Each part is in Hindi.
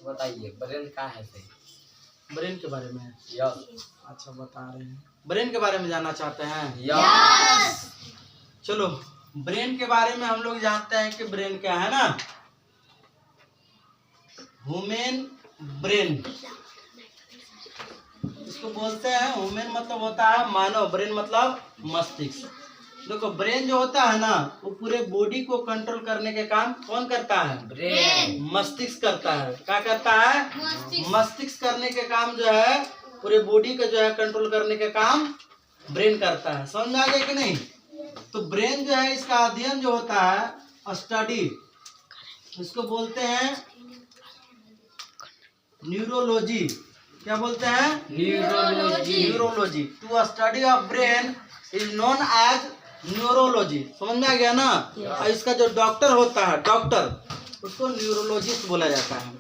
बताइए ब्रेन क्या है सही? ब्रेन के बारे में? यस। अच्छा बता रहे हैं, ब्रेन के बारे में जानना चाहते हैं? यस। चलो ब्रेन के बारे में हम लोग जानते हैं कि ब्रेन क्या है ना। ह्यूमन ब्रेन इसको बोलते हैं। ह्यूमन मतलब होता है मानव, ब्रेन मतलब मस्तिष्क। देखो ब्रेन जो होता है ना वो पूरे बॉडी को कंट्रोल करने के काम कौन करता है? ब्रेन। मस्तिष्क करता है। क्या करता है? मस्तिष्क करने के काम जो है पूरे बॉडी को जो है कंट्रोल करने के काम ब्रेन करता है। समझ में आ गया कि नहीं? तो ब्रेन जो है इसका अध्ययन जो होता है स्टडी, इसको बोलते हैं न्यूरोलॉजी। क्या बोलते हैं? Neurology. Neurology. To study of brain is known as neurology. समझ में आ गया ना? और इसका जो डॉक्टर होता है, डॉक्टर, उसको न्यूरोलॉजिस्ट बोला जाता है।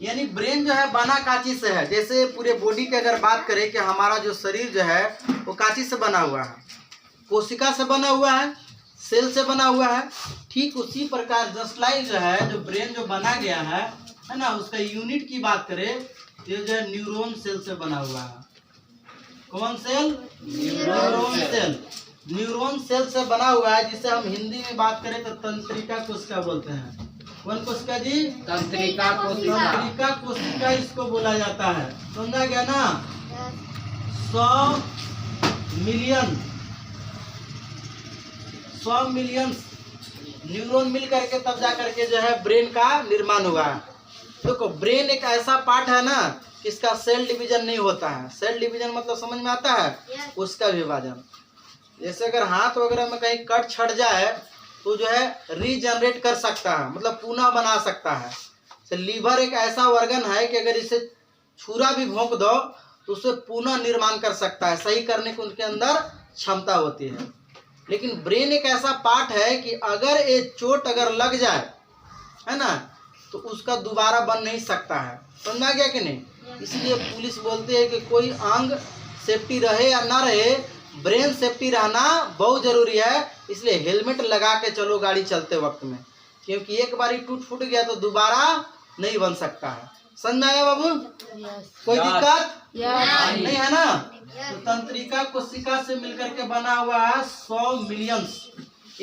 यानी ब्रेन जो है बना काची से है। जैसे पूरे बॉडी की अगर बात करें कि हमारा जो शरीर जो है वो काची से बना हुआ है, कोशिका से बना हुआ है, सेल से बना हुआ है। ठीक उसी प्रकार जस्ट लाइक जो है जो ब्रेन जो बना गया है ना, उसका यूनिट की बात करें ये जो है न्यूरॉन सेल से बना हुआ है। कौन cell? Neuron cell. Neuron cell से बना हुआ है, जिसे हम हिंदी में बात करें तो तंत्रिका कोशिका बोलते हैं। कौन कोशिका जी? तंत्रिका कोशिका। तंत्रिका कोशिका इसको बोला जाता है। समझा गया ना? 100 मिलियन न्यूरॉन मिल करके तब जा करके जो है ब्रेन का निर्माण हुआ है। देखो ब्रेन एक ऐसा पार्ट है ना कि इसका सेल डिवीजन नहीं होता है। सेल डिवीजन मतलब समझ में आता है? उसका विभाजन। जैसे अगर हाथ वगैरह में कहीं कट छट जाए तो जो है रीजनरेट कर सकता है, मतलब पुनः बना सकता है। तो लीवर एक ऐसा ऑर्गन है कि अगर इसे छुरा भी भोंक दो तो उसे पुनः निर्माण कर सकता है, सही करने की उनके अंदर क्षमता होती है। लेकिन ब्रेन एक ऐसा पार्ट है कि अगर ये चोट अगर लग जाए है ना तो उसका दोबारा बन नहीं सकता है। समझा गया कि नहीं? इसलिए पुलिस बोलती है कि कोई अंग सेफ्टी रहे या ना रहे, ब्रेन सेफ्टी रहना बहुत जरूरी है। इसलिए हेलमेट लगा के चलो गाड़ी चलते वक्त में, क्योंकि एक बार टूट फूट गया तो दोबारा नहीं बन सकता है। समझ में आया बाबू? कोई दिक्कत नहीं है ना? तो तंत्रिका कोशिका से मिलकर के बना हुआ है 100 मिलियन।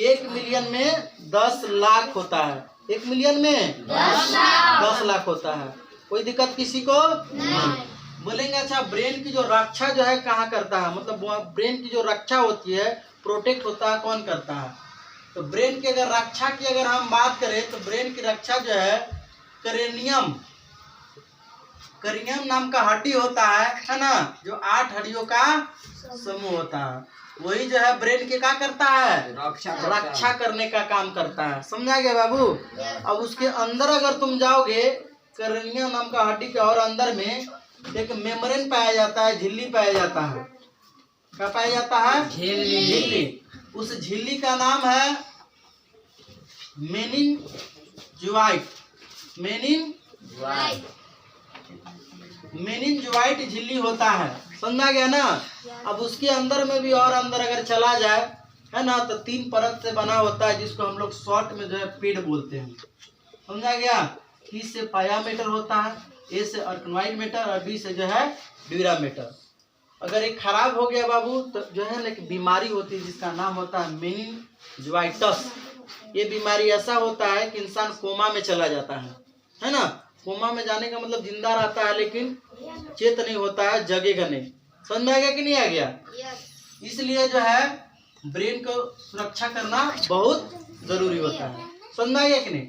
1 मिलियन में 10 लाख होता है। 1 मिलियन में 10 लाख होता है। कोई दिक्कत किसी को नहीं। बोलेंगे अच्छा ब्रेन की जो रक्षा जो है कहाँ करता है? मतलब ब्रेन की जो रक्षा होती है, प्रोटेक्ट होता है, कौन करता है? तो ब्रेन की अगर रक्षा की अगर हम बात करें तो ब्रेन की रक्षा जो है करेनियम नाम का हड्डी होता है ना, जो 8 हड्डियों का समूह होता है। वही जो है ब्रेन के क्या करता है? रक्षा करने का काम करता है। समझा गया बाबू? अब उसके अंदर अगर तुम जाओगे करेनियम नाम का हड्डी के और अंदर में एक मेम्ब्रेन पाया जाता है, झिल्ली पाया जाता है। क्या पाया जाता है? झिल्ली। उस झिल्ली का नाम है मेनिनजोइट झिल्ली होता है। समझा गया ना? अब उसके अंदर में भी और अंदर अगर चला जाए है ना तो 3 परत से बना होता है, जिसको हम लोग शॉर्ट में जो है पेड बोलते हैं। समझा गया? T से पायामेटर होता है, A से अर्कनोइड मेटर और B से जो है ड्यूरामेटर। अगर एक खराब हो गया बाबू तो जो है ना बीमारी होती है जिसका नाम होता है मेनिनजाइटिस। ये बीमारी ऐसा होता है कि इंसान कोमा में चला जाता है ना? कोमा में जाने का मतलब जिंदा रहता है लेकिन चेत नहीं होता है, जगेगा नहीं। समझ में आ गया कि नहीं आ गया? इसलिए जो है ब्रेन को सुरक्षा करना बहुत जरूरी होता है। समझ में आ गया कि नहीं?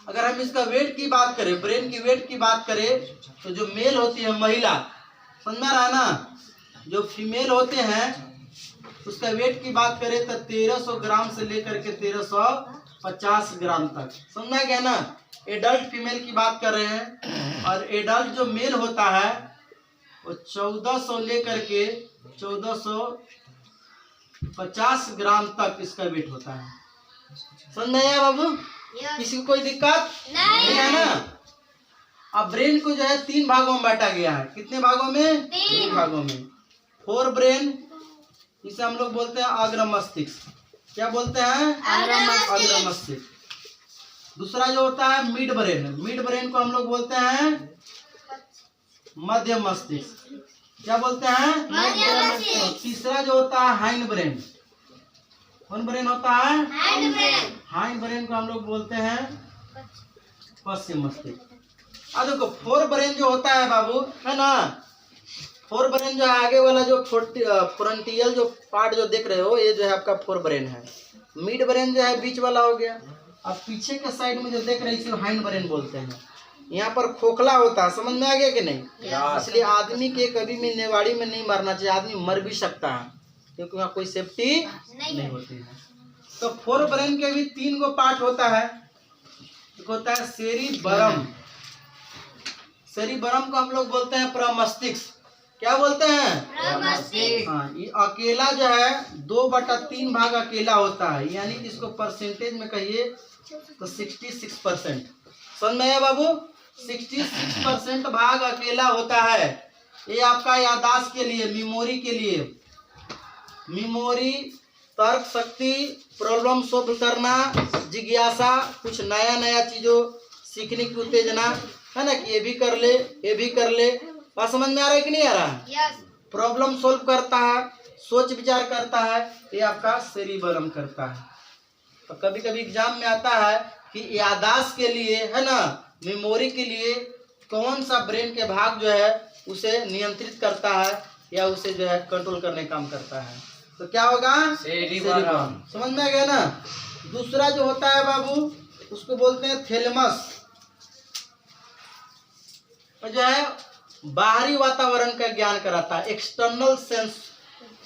अगर हम इसका वेट की बात करें, ब्रेन की वेट की बात करें तो जो मेल होती है महिला, समझ में रहा ना, जो फीमेल होते हैं उसका वेट की बात करें तो 1300 ग्राम से लेकर के 1350 ग्राम तक। समझा गया ना? एडल्ट फीमेल की बात कर रहे हैं। और एडल्ट जो मेल होता है वो 1400 लेकर के 1450 ग्राम तक इसका वेट होता है। समझ में आया बाबू? किसी को कोई दिक्कत नहीं है ना? अब ब्रेन को जो है 3 भागों में बांटा गया है। कितने भागों में? 3 भागों में। फोर ब्रेन, इसे हम लोग बोलते हैं अग्र मस्तिष्क। क्या बोलते हैं? अग्र मस्तिष्क। दूसरा जो होता है मिड ब्रेन, मिड ब्रेन को हम लोग बोलते हैं मध्य मस्तिष्क। क्या बोलते हैं? मध्य मस्तिष्क। तीसरा जो होता है हाइंड ब्रेन, कौन ब्रेन होता है? Hind brain. हाइंड ब्रेन को हम लोग बोलते हैं पश्चिम मस्तिष्क। अब देखो फोर ब्रेन जो होता है बाबू, है ना, फोर ब्रेन जो है आगे वाला जो फ्रंटियल जो पार्ट जो देख रहे हो, ये जो है आपका फोर ब्रेन है। मिड ब्रेन जो है बीच वाला हो गया। अब पीछे के साइड में जो देख रहे हैं इसे हाइंड ब्रेन बोलते हैं। यहाँ पर खोखला होता है, समझ में आ गया कि नहीं? इसलिए आदमी के कभी भी नेवाड़ी में नहीं मारना चाहिए, आदमी मर भी सकता है क्योंकि वहाँ कोई सेफ्टी नहीं होती है। तो फोर ब्रेन के भी 3 गो पार्ट होता है। एक होता है सेरिबरम, सेरिबरम को हम लोग बोलते हैं प्रमस्तिष्क। क्या बोलते हैं? मस्तिष्क। हाँ, ये अकेला जो है 2/3 भाग अकेला होता है, यानी कि इसको परसेंटेज में कहिए तो 66%। समझ में आया बाबू? 66% भाग अकेला होता है। ये आपका याददाश्त के लिए, मेमोरी के लिए, मेमोरी, तर्क शक्ति, प्रॉब्लम सॉल्व करना, जिज्ञासा, कुछ नया नया चीजों सीखने की उत्तेजना, है ना, कि ये भी कर ले, ये भी कर ले। बात समझ में आ रहा है कि नहीं आ रहा है? यस। प्रॉब्लम सॉल्व करता है, सोच विचार करता है, ये आपका सेरिबरम करता है। तो कभी कभी एग्जाम में आता है कि याददाश्त के लिए, है ना, मेमोरी के लिए कौन सा ब्रेन के भाग जो है उसे नियंत्रित करता है या उसे जो है कंट्रोल करने का काम करता है। तो क्या होगा? सेरिबरम। समझ में आ गया ना? दूसरा जो होता है बाबू उसको बोलते हैं थैलेमस, जो है बाहरी वातावरण का ज्ञान कराता है, एक्सटर्नल सेंस।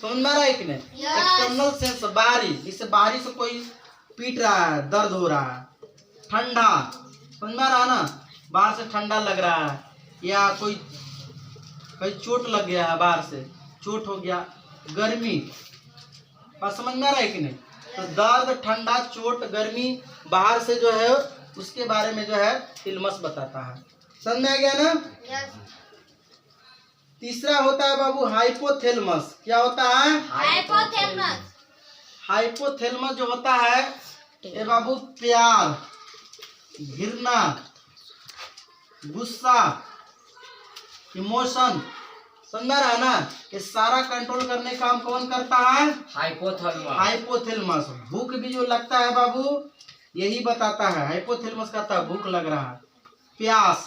समझ में आ रहा है कि नहीं? एक्सटर्नल सेंस बाहरी, जिससे बाहरी से कोई पीट रहा है, दर्द हो रहा है, ठंडा, समझ में आ रहा है ना, बाहर से ठंडा लग रहा है, या कोई चोट लग गया है, बाहर से चोट हो गया, गर्मी, बात समझ में आ रहा है कि नहीं? तो दर्द, ठंडा, चोट, गर्मी बाहर से जो है उसके बारे में जो है थैलेमस बताता है। समझ में आ गया ना? यस। तीसरा होता है बाबू हाइपोथैलेमस। क्या होता है? हाइपोथैलेमस। हाइपोथैलेमस जो होता है ये बाबू प्यार, घृणा, गुस्सा, इमोशन, समझ में आ रहा है ना, ये सारा कंट्रोल करने का काम कौन करता है? हाइपोथैलेमस। हाइपोथैलेमस। भूख भी जो लगता है बाबू यही बताता है, हाइपोथैलेमस कहता है भूख लग रहा है, प्यास,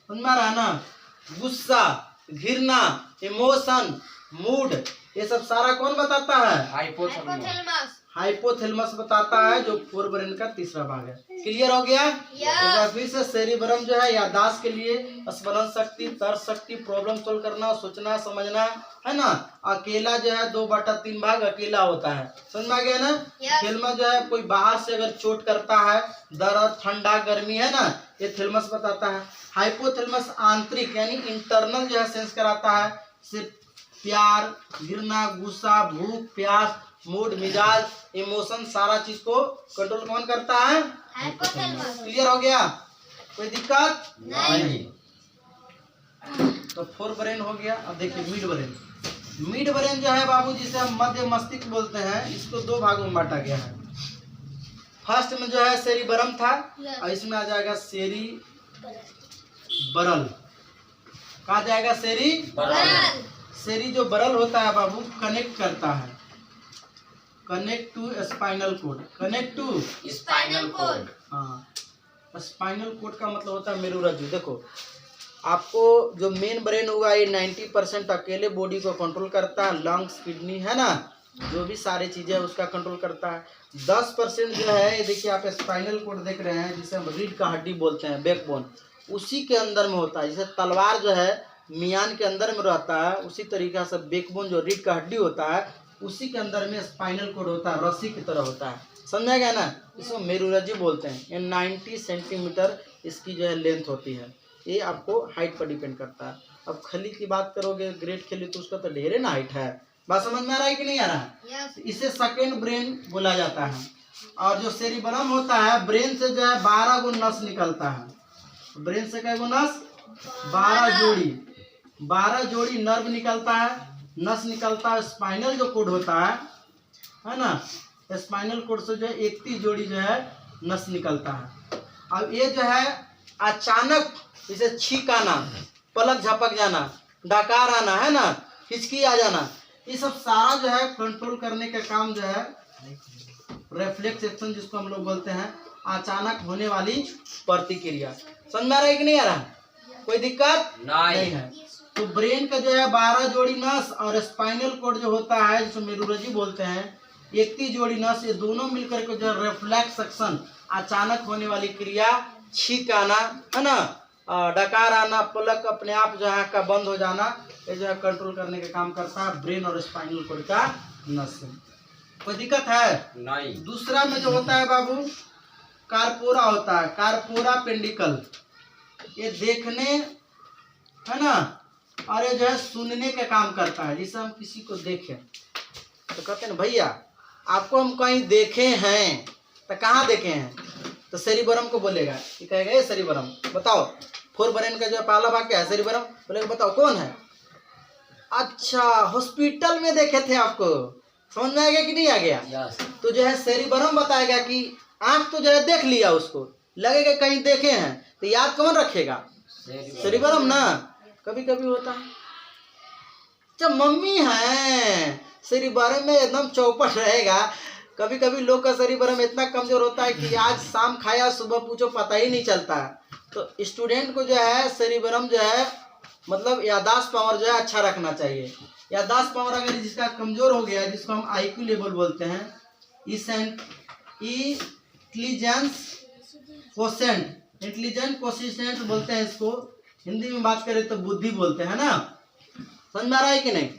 समझ में आ रहा है ना, गुस्सा, घृणा, इमोशन, मूड, ये सब सारा कौन बताता है? हाइपोथैलेमस। हाइपोथैलेमस बताता है, जो फोर ब्रेन का तीसरा भाग है। क्लियर हो गया? तो फिर से सेरिबरम जो है याददाश्त के लिए, स्मरण शक्ति, तर्क शक्ति, प्रॉब्लम सोल्व करना, सोचना समझना, है ना, अकेला जो है 2/3 भाग अकेला होता है। समझ में आ गया ना? थैलेमस जो है कोई बाहर से अगर चोट करता है, दर्द, ठंडा, गर्मी, है ना, ये थैलेमस बताता है। हाइपोथैलेमस आंतरिक यानी इंटरनल जो है सेंस कराता है, सिर्फ प्यार, घृणा, गुस्सा, भूख, प्यास, मूड, मिजाज, इमोशन, सारा चीज को कंट्रोल कौन करता है? हाइपोथैलेमस। क्लियर हो गया? कोई दिक्कत नहीं। तो फोर ब्रेन हो गया। अब देखिए मिड ब्रेन। मिड ब्रेन जो है बाबू जिसे हम मध्य मस्तिष्क बोलते हैं, इसको 2 भागों में बांटा गया है। फर्स्ट में जो है सेरिबरम था और इसमें आ जाएगा सेरिबरल। कहा जाएगा बरल। सेरी जो बरल होता है बाबू कनेक्ट करता है, connect to spinal cord, connect to spinal cord. हाँ, स्पाइनल कोड का मतलब होता है मेरुरज्जु। देखो आपको जो मेन ब्रेन हुआ ये 90% अकेले बॉडी को कंट्रोल करता है, लंग्स, किडनी, है ना, जो भी सारी चीजें है उसका कंट्रोल करता है। 10% जो है ये देखिए आप स्पाइनल कोड देख रहे हैं, जिसे हम रीढ़ का हड्डी बोलते हैं, बैकबोन, उसी के अंदर में होता है। जैसे तलवार जो है मियान के अंदर में रहता है, उसी तरीके से बैकबोन जो रीढ़ का हड्डी होता है उसी के अंदर में स्पाइनल कोड होता है, रस्सी की तरह होता है। समझा गया ना? इसको मेरुरज्जु बोलते हैं। ये 90 सेंटीमीटर इसकी जो है लेंथ होती है। ये आपको हाइट पर डिपेंड करता है। अब खली की बात करोगे, ग्रेट खली, तो उसका तो ढेरे ना हाइट है। बात समझ में आ रहा है कि नहीं आ रहा है? यस। इसे सेकेंड ब्रेन बोला जाता है। और जो सेरिबरम होता है, ब्रेन से जो है 12 गो नस निकलता है। ब्रेन से कई गो नस? 12 जोड़ी, 12 जोड़ी नर्व निकलता है, नस निकलता है। स्पाइनल जो कोड होता है ना, स्पाइनल कोड से जो है 31 जोड़ी जो है नस निकलता है। अब ये जो है अचानक जैसे छींक आना, पलक झपक जाना, डकार आना, है ना, हिचकी आ जाना, ये सब सारा जो है कंट्रोल करने का काम जो है रिफ्लेक्स एक्शन जिसको हम लोग बोलते हैं, अचानक होने वाली प्रतिक्रिया। समझ में आ रहा है कि नहीं आ रहा? कोई दिक्कत नहीं है। तो ब्रेन का जो है 12 जोड़ी नस और स्पाइनल कोड जो होता है जिसको मेरुरजी बोलते हैं, 31 जोड़ी नस, ये दोनों मिलकर के जो रिफ्लेक्स एक्शन, अचानक होने वाली क्रिया, छींक आना, है ना, डकार आना, पलक अपने आप जो है का बंद हो जाना, ये जो है कंट्रोल करने का काम करता है ब्रेन और स्पाइनल कोड का नस। कोई दिक्कत है नहीं। दूसरा में जो होता है बाबू कार्पोरा होता है, कार्पोरा पेंडिकल, ये देखने, है ना, और ये जो है सुनने का काम करता है। जैसे हम किसी को देखें तो कहते हैं भैया आपको हम कहीं देखे हैं, तो कहाँ देखे हैं, तो सेरिबरम को बोलेगा, ये कहेगा ये सेरिबरम बताओ, फोर ब्रेन का जो पहला भाग क्या है, सेरिबरम, बोलेगा बताओ कौन है, अच्छा हॉस्पिटल में देखे थे आपको। समझ में आ गया कि नहीं आ गया? तो जो है सेरिबरम बताएगा कि आंख तो जो है देख लिया, उसको लगेगा कहीं देखे हैं, तो याद कौन रखेगा, सेरिबरम ना। कभी कभी होता है जब मम्मी है सेरिबरम में एकदम चौपट रहेगा, कभी कभी लोग का सेरिबरम इतना कमजोर होता है कि आज शाम खाया सुबह पूछो पता ही नहीं चलता है। तो स्टूडेंट को जो है सेरिबरम जो है मतलब याददाश्त पावर जो है अच्छा रखना चाहिए। याददाश्त पावर अगर जिसका कमजोर हो गया, जिसको हम आईक्यू लेवल बोलते हैं, इंटेलिजेंस कोशेंट, इंटेलिजेंट कोशिशेंट बोलते हैं इसको, हिंदी में बात करें तो बुद्धि बोलते हैं ना। समझ में आ रहा है कि नहीं?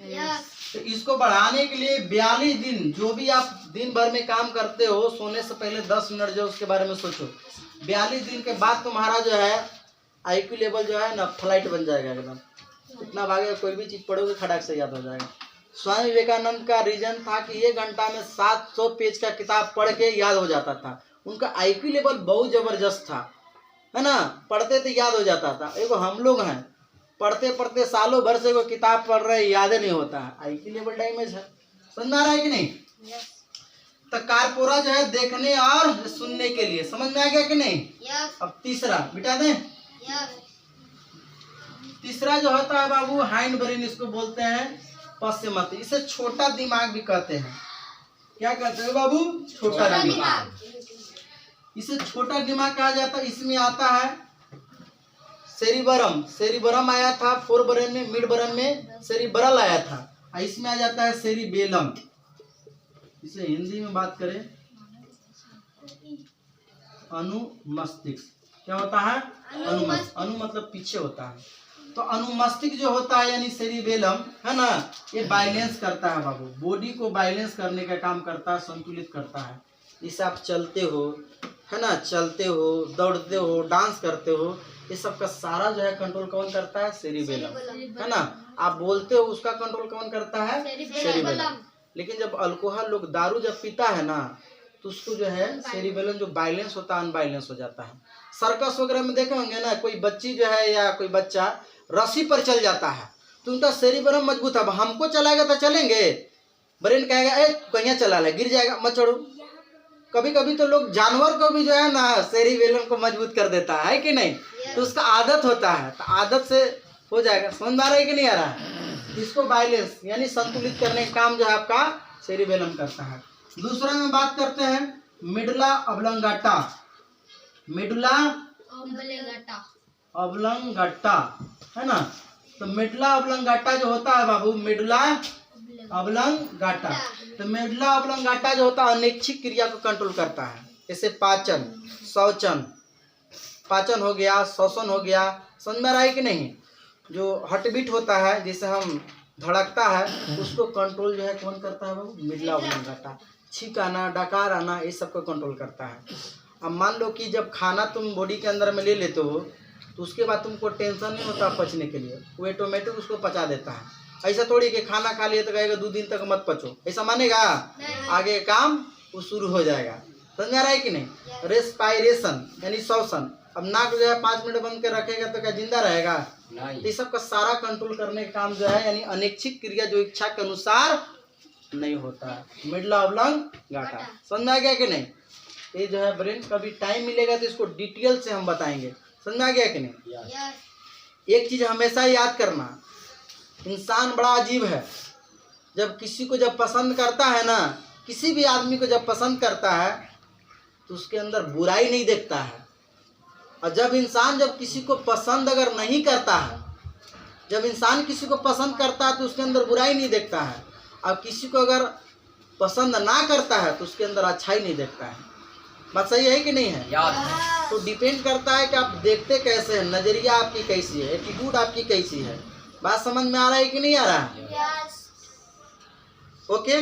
तो इसको बढ़ाने के लिए 42 दिन, जो भी आप दिन भर में काम करते हो, सोने से पहले 10 मिनट जो उसके बारे में सोचो। 42 दिन के बाद तुम्हारा जो है आईक्यू लेवल जो है ना फ्लाइट बन जाएगा एकदम, इतना भागेगा, कोई भी चीज पढ़ोगे खड़ाक से याद हो जाएगा। स्वामी विवेकानंद का रीजन था कि 1 घंटा में 700 पेज का किताब पढ़ के याद हो जाता था। उनका आईक्यू लेवल बहुत जबरदस्त था, है ना, पढ़ते थे याद हो जाता था। एगो हम लोग हैं पढ़ते पढ़ते सालों भर से कोई किताब पढ़ रहे याद नहीं होता है, आईक्यू लेवल डैमेज है। समझ में आ रहा है कि नहीं? तो कार्पोरा जो है देखने और सुनने के लिए, समझ में आ गया कि नहीं? अब तीसरा बिटा दें। तीसरा जो होता है बाबू हाइंड ब्रेन, इसको बोलते हैं पश्चिमत, इसे छोटा दिमाग भी कहते हैं। क्या कहते हैं बाबू? छोटा दिमाग। इसे छोटा दिमाग कहा जाता है। इसमें आता है सेरिबरम, सेरिबरम आया था फोर ब्रेन में, मिड ब्रेन में सेरिब्रल आया था, और इसमें आ जाता है सेरिबेलम। इसे हिंदी में बात करें अनुमस्तिष्क। क्या होता है? अनुमस्तिष्क। अनु मतलब पीछे होता है। तो अनुमस्तिष्क जो होता है यानी सेरिबेलम, है ना, ये बैलेंस करता है बाबू, बॉडी को बैलेंस करने का काम करता है, संतुलित करता है। जैसे आप चलते हो, है ना, चलते हो, दौड़ते हो, डांस करते हो, ये सब का सारा जो है कंट्रोल कौन करता है? सेरिबेलम, है ना। आप बोलते हो उसका कंट्रोल कौन करता है? सेरिबेलम। लेकिन जब अल्कोहल लोग दारू जब पीता है ना, तो उसको जो है सेरिबेलम जो बैलेंस होता है अनबैलेंस हो जाता है। सर्कस वगैरह में देखे होंगे ना, कोई बच्ची जो है या कोई बच्चा रस्सी पर चल जाता है तो उनका सेरिबेलम मजबूत है, हमको चलाएगा तो चलेंगे, ब्रेन कहेगा ए कहीं चला ले, गिर जाएगा मत छोड़ो। कभी कभी तो लोग जानवर को भी जो है ना सेरिबेलम को मजबूत कर देता है कि नहीं? तो उसका आदत होता है, तो आदत से हो जाएगा। समझ में आ रहा है कि नहीं आ रहा है? इसको बैलेंस यानी संतुलित करने का काम जो है आपका सेरिबेलम करता है। दूसरा में बात करते हैं मिडुला ऑब्लंगाटा। मिडुला ऑब्लंगाटा, है ना। तो मिडुला ऑब्लंगाटा जो होता है बाबू, मिडुला ऑब्लंगाटा, तो मिडुला ऑब्लंगाटा जो होता है अनैच्छिक क्रिया को कंट्रोल करता है। जैसे पाचन, शौचन, पाचन हो गया, श्वसन हो गया। समझ में आ रहा है कि नहीं? जो हार्टबीट होता है, जिसे हम धड़कता है, उसको कंट्रोल जो है कौन करता है बाबू? मिडुला ऑब्लंगाटा। छींक आना, डकार आना, ये सब को कंट्रोल करता है। अब मान लो कि जब खाना तुम बॉडी के अंदर में ले लेते हो तो उसके बाद तुमको टेंशन नहीं होता पचने के लिए, वो ऑटोमेटिक उसको पचा देता है। ऐसा थोड़ी कि खाना खा लिए तो कहेगा 2 दिन तक मत पचो, ऐसा मानेगा? आगे काम वो शुरू हो जाएगा। समझ में आ रहा है कि नहीं? रेस्पायरेशन यानी श्वसन, अब नाक जो है 5 मिनट बंद कर रखेगा तो क्या जिंदा रहेगा? नहीं। ये सब का सारा कंट्रोल करने का काम जो है यानी अनैच्छिक क्रिया जो इच्छा के अनुसार नहीं होता है, मिडुला ऑब्लंगाटा। समझ में आ गया कि नहीं? ये जो है ब्रेन, कभी टाइम मिलेगा तो इसको डिटेल से हम बताएंगे। समझ में आ गया कि नहीं? यस। एक चीज हमेशा याद करना, इंसान बड़ा अजीब है। जब किसी को जब पसंद करता है ना, किसी भी आदमी को जब पसंद करता है तो उसके अंदर बुराई नहीं देखता है। और जब इंसान जब किसी को पसंद अगर नहीं करता है, जब इंसान किसी को पसंद करता है तो उसके अंदर बुराई नहीं देखता है। और किसी को अगर पसंद ना करता है तो उसके अंदर अच्छाई नहीं देखता है। बात सही है कि नहीं है? यस। तो डिपेंड करता है कि आप देखते कैसे हैं, नजरिया आपकी कैसी है, एटीट्यूड आपकी कैसी है। बात समझ में आ रहा है कि नहीं आ रहा है? यस। ओके।